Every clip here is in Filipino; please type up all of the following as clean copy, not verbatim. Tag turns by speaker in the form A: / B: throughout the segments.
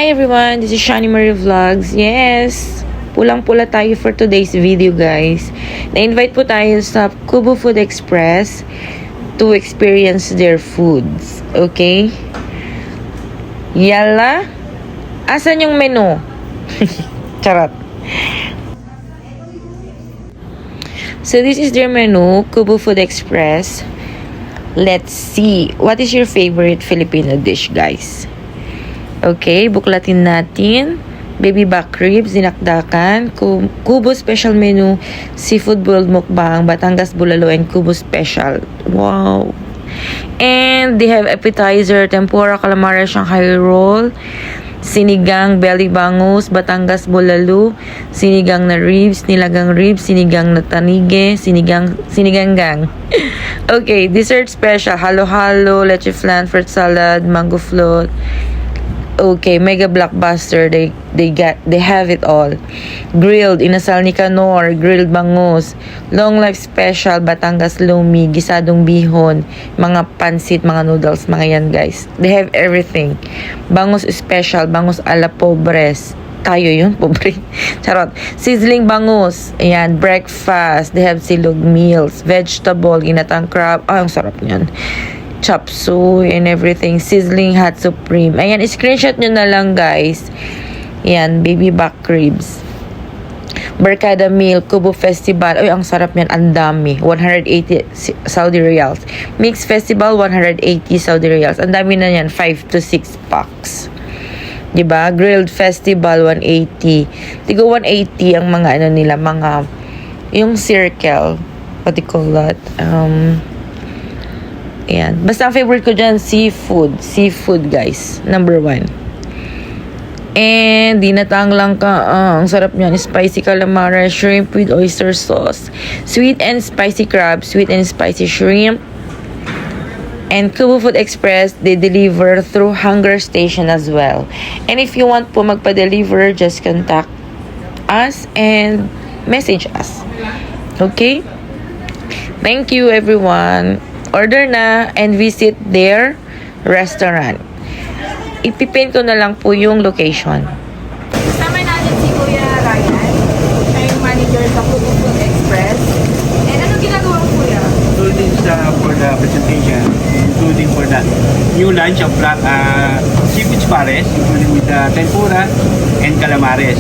A: Hi everyone, this is Shani Marie Vlogs. Yes, pulang-pula tayo for today's video guys. Na-invite po tayo sa Kubo Food Express to experience their foods. Okay? Yala? Asan yung menu? Charot. So this is their menu, Kubo Food Express. Let's see. What is your favorite Filipino dish, guys? Okay, buklatin natin. Baby back ribs, dinakdakan. Kubo special menu, seafood boiled mukbang, Batangas bulalo, and Kubo special. Wow. And they have appetizer, tempura, calamares, Shanghai roll, sinigang belly bangus, Batangas bulalo, sinigang na ribs, nilagang ribs, sinigang na tanige, siniganggang. Okay, dessert special, halo-halo, leche flan, fruit salad, mango float. Okay, mega blockbuster. They have it all. Grilled inasal ni Canor, grilled bangus, long life special, Batangas lumi, gisadong bihon, mga pansit, mga noodles, mga yan guys. They have everything. Bangus special, bangus ala pobres. Tayo yun, pobre. Charot. Sizzling bangus. Ayan, breakfast. They have silog meals, vegetable, ginatang crab. Ang sarap niyan. Chop suey and everything. Sizzling hot supreme. Ayan, screenshot nyo na lang guys. Ayan, baby back ribs. Barkada meal, Kubo festival. Ay, ang sarap niyan. Ang dami. 180 Saudi Riyals. Mix festival, 180 Saudi Riyals. Ang dami na yan. 5 to 6 packs. Diba? Grilled festival, 180. Tigo 180 ang mga ano nila. Mga, yung circle. What do you call that? Ayan. Basta ang favorite ko dyan, seafood. Seafood, guys. Number 1. And, dinatang lang ka. Ang sarap niyan. Spicy calamari, shrimp with oyster sauce. Sweet and spicy crab, sweet and spicy shrimp. And Kubo Food Express, they deliver through Hunger Station as well. And if you want po magpa-deliver, just contact us and message us. Okay? Thank you, everyone. Order na and visit their restaurant. Ipipin ko na lang po yung location.
B: Kasama natin si Kuya Ryan, siya yung manager sa Kubo Food Express. And ano ginagawa mo, Kuya?
C: Including for the presentation, including for the new lunch of black seafood pares, including with the tempura and calamares.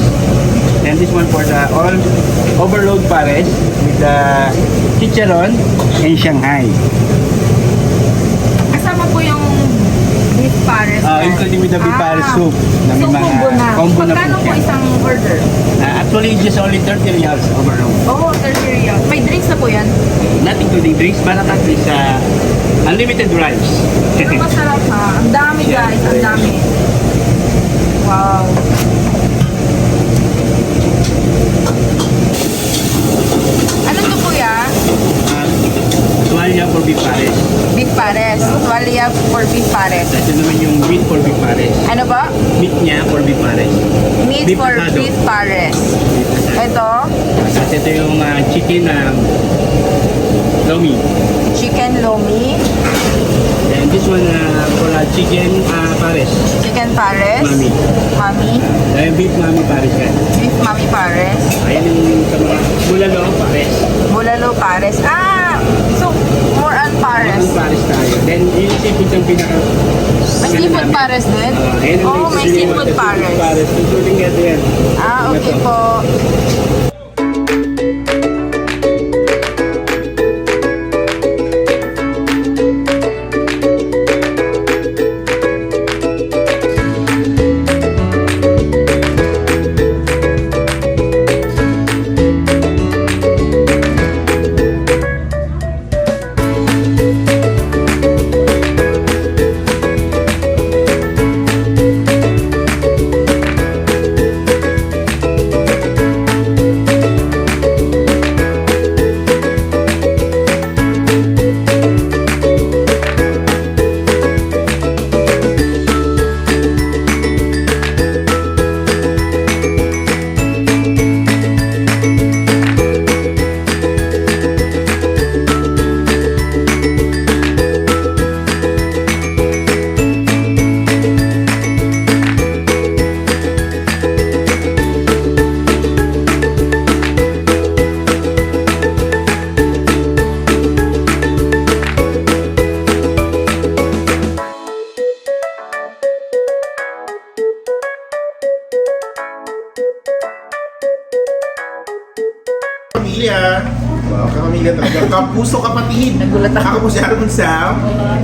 C: Then this one for the all overload pares with the chicharon and Shanghai.
B: Kasama po yung beef pares.
C: Including with the beef pares soup. Na may
B: So,
C: mga
B: combo na.
C: combo na
B: Magkano po
C: siya.
B: isang order?
C: Actually, just only 30 reals overload.
B: Oh, 30 riyals. May drinks na po yan.
C: Not including drinks, but at least unlimited rice.
B: Pero masarap ha. Ang dami guys, ang dami. Wow. Ano to, Kuya?
C: Tuwalya for beef pares.
B: Beef pares. Tuwalya for beef pares.
C: Ito naman yung meat for beef pares.
B: Ano ba?
C: Meat niya for beef pares.
B: Meat
C: Beef
B: for
C: asado.
B: beef pares. Ito,
C: At ito yung chicken lomi.
B: chicken lomi,
C: And this one for chicken pares.
B: chicken pares,
C: Mami.
B: mami,
C: Beef mami pares yan.
B: beef mami pares,
C: Ayan yung sa mga bulalo pares.
B: bulalo pares. So more on pares.
C: Ang pares tayo. Then yung seafood ang pinaka...
B: May seafood pares din?
C: Ayan ang
B: Oh, may seafood pares.
C: Including ito yan.
B: Okay po.
D: kapamilya. Wow, kapamilya talaga. Kapuso kapatid.
B: Nagulat ako.
D: Ako po si Harmon Sam.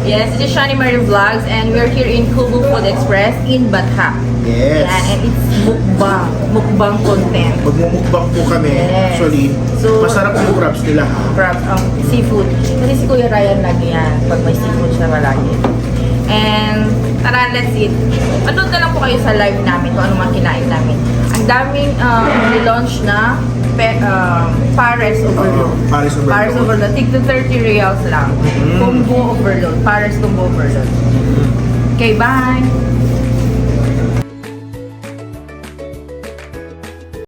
B: Yes, this is Shani Marie Vlogs and we're here in Kubo Food Express in Batha.
D: Yes.
B: Yan, and it's mukbang. Mukbang content.
D: Magmumukbang po kami.
B: Yes.
D: Actually,
B: So,
D: masarap yung crabs nila.
B: Crab, seafood. Kasi si Kuya Ryan lagi yan. Pag may seafood siya malagi. And tara, let's eat. Manood na lang po kayo sa live namin kung ano man kinain namin. Ang daming nilaunch na Pares Overload.
D: Pares Overload.
B: Pares Overload. Tig to 30 reals lang. Combo Overload. Pares Combo Overload. Okay, bye!